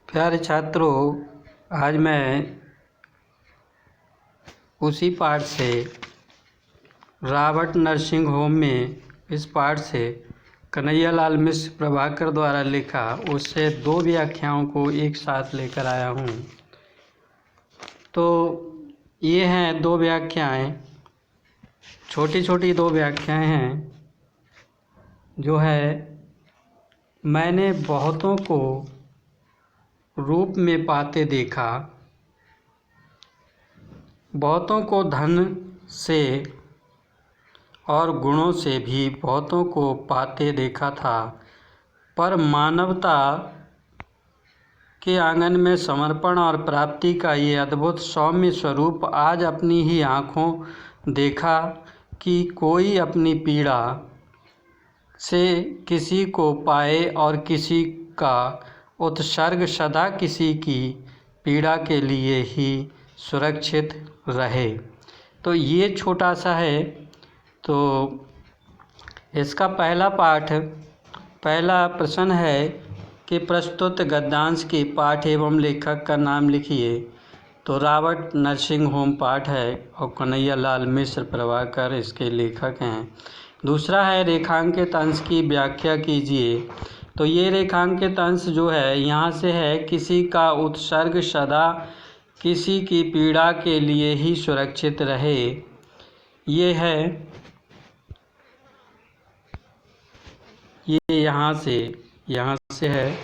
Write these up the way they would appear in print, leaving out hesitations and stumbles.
प्यारे छात्रों, आज मैं उसी पाठ से रॉबर्ट नर्सिंग होम में इस पाठ से कन्हैयालाल मिश्र प्रभाकर द्वारा लिखा उससे 2 व्याख्याओं को एक साथ लेकर आया हूँ। तो ये हैं 2 व्याख्याएँ, छोटी छोटी 2 व्याख्याएँ हैं। जो है, मैंने बहुतों को रूप में पाते देखा, बहुतों को धन से और गुणों से भी बहुतों को पाते देखा था, पर मानवता के आंगन में समर्पण और प्राप्ति का ये अद्भुत सौम्य स्वरूप आज अपनी ही आँखों देखा कि कोई अपनी पीड़ा से किसी को पाए और किसी का उत्सर्ग सदा किसी की पीड़ा के लिए ही सुरक्षित रहे। तो ये छोटा सा है। तो इसका पहला प्रश्न है कि प्रस्तुत गद्यांश के पाठ एवं लेखक का नाम लिखिए। तो रॉबर्ट नर्सिंग होम पाठ है और कन्हैयालाल मिश्र प्रभाकर इसके लेखक हैं। दूसरा है रेखांकित अंश की व्याख्या कीजिए। तो ये रेखांकित अंश जो है यहाँ से है, किसी का उत्सर्ग सदा किसी की पीड़ा के लिए ही सुरक्षित रहे। ये है, ये यहाँ से है।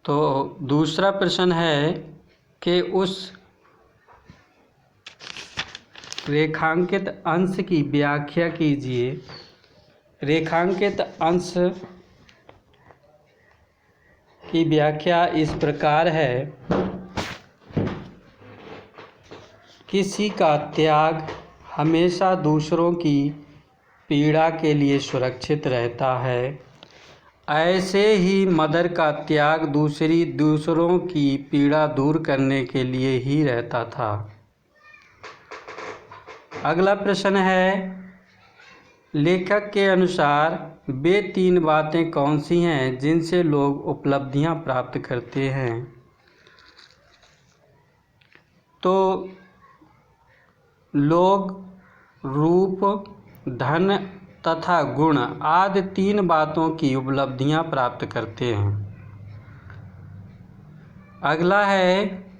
तो दूसरा प्रश्न है कि उस रेखांकित अंश की व्याख्या कीजिए। रेखांकित अंश की व्याख्या इस प्रकार है, किसी का त्याग हमेशा दूसरों की पीड़ा के लिए सुरक्षित रहता है। ऐसे ही मदर का त्याग दूसरों की पीड़ा दूर करने के लिए ही रहता था। अगला प्रश्न है, लेखक के अनुसार वे 3 बातें कौन सी हैं जिनसे लोग उपलब्धियां प्राप्त करते हैं। तो लोग रूप, धन तथा गुण आदि 3 बातों की उपलब्धियां प्राप्त करते हैं। अगला है,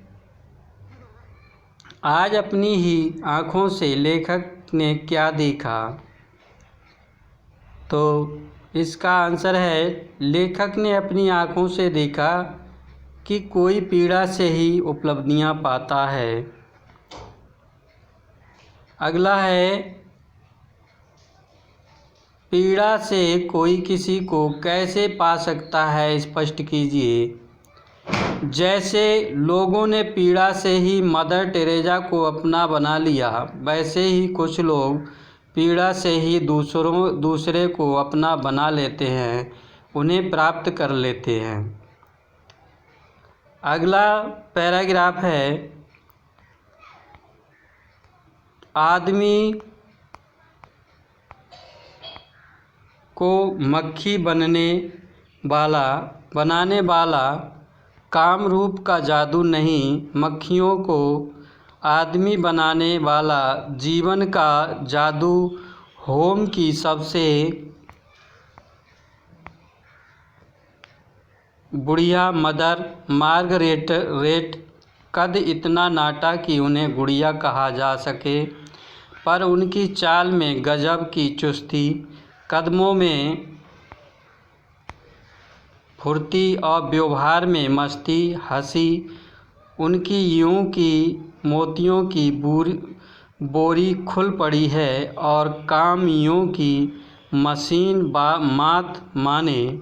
आज अपनी ही आँखों से लेखक ने क्या देखा। तो इसका आंसर है, लेखक ने अपनी आँखों से देखा कि कोई पीड़ा से ही उपलब्धियां पाता है। अगला है, पीड़ा से कोई किसी को कैसे पा सकता है, स्पष्ट कीजिए। जैसे लोगों ने पीड़ा से ही मदर टेरेसा को अपना बना लिया, वैसे ही कुछ लोग पीड़ा से ही दूसरे को अपना बना लेते हैं, उन्हें प्राप्त कर लेते हैं। अगला पैराग्राफ है, आदमी को मक्खी बनाने वाला कामरूप का जादू नहीं, मक्खियों को आदमी बनाने वाला जीवन का जादू होम की सबसे बुढ़िया मदर मार्गरेट कद इतना नाटा कि उन्हें गुड़िया कहा जा सके, पर उनकी चाल में गजब की चुस्ती, कदमों में फुर्ती और व्यवहार में मस्ती, हंसी उनकी यूं की मोतियों की बोरी खुल पड़ी है और काम यूं की मशीन मात माने।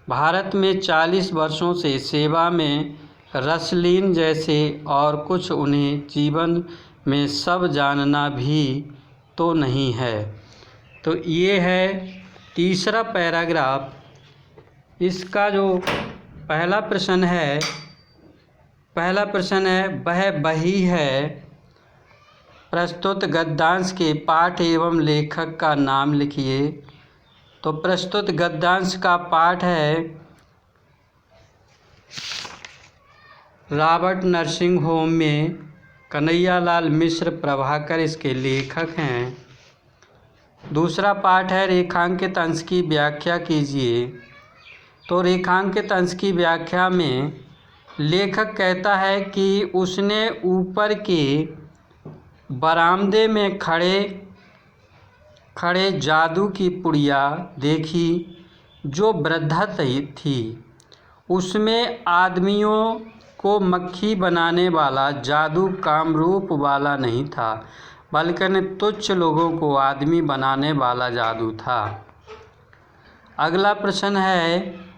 भारत में 40 वर्षों से सेवा में रसलीन जैसे और कुछ उन्हें जीवन में सब जानना भी तो नहीं है। तो ये है तीसरा पैराग्राफ। इसका जो पहला प्रश्न है वह वही है प्रस्तुत गद्यांश के पाठ एवं लेखक का नाम लिखिए। तो प्रस्तुत गद्यांश का पाठ है रॉबर्ट नर्सिंग होम में कन्हैयालाल मिश्र प्रभाकर इसके लेखक हैं। दूसरा पाठ है रेखांकित अंश की व्याख्या कीजिए। तो रेखांकित अंश की व्याख्या में लेखक कहता है कि उसने ऊपर के बरामदे में खड़े जादू की पुड़िया देखी जो वृद्धा थी। उसमें आदमियों को मक्खी बनाने वाला जादू कामरूप वाला नहीं था, बल्कि तुच्छ लोगों को आदमी बनाने वाला जादू था। अगला प्रश्न है,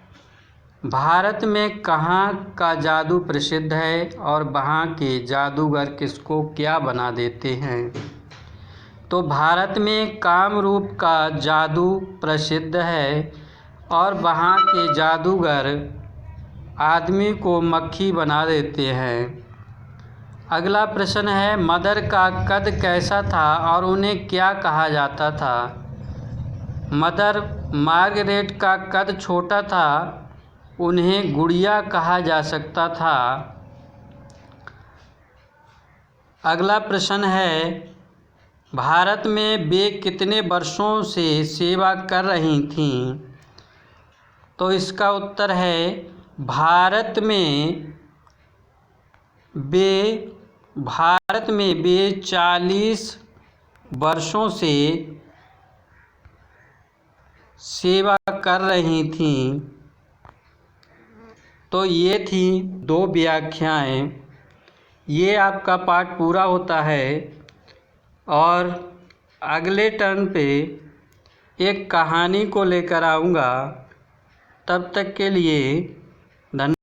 भारत में कहाँ का जादू प्रसिद्ध है और वहाँ के जादूगर किसको क्या बना देते हैं? तो भारत में कामरूप का जादू प्रसिद्ध है और वहाँ के जादूगर आदमी को मक्खी बना देते हैं। अगला प्रश्न है, मदर का कद कैसा था और उन्हें क्या कहा जाता था? मदर मार्गरेट का कद छोटा था, उन्हें गुड़िया कहा जा सकता था। अगला प्रश्न है, भारत में वे कितने वर्षों से सेवा कर रही थीं? तो इसका उत्तर है, भारत में वे 40 वर्षों से सेवा कर रही थीं। तो ये थी 2 व्याख्याएं। ये आपका पाठ पूरा होता है और अगले टर्न पे एक कहानी को लेकर आऊँगा। तब तक के लिए धन्यवाद।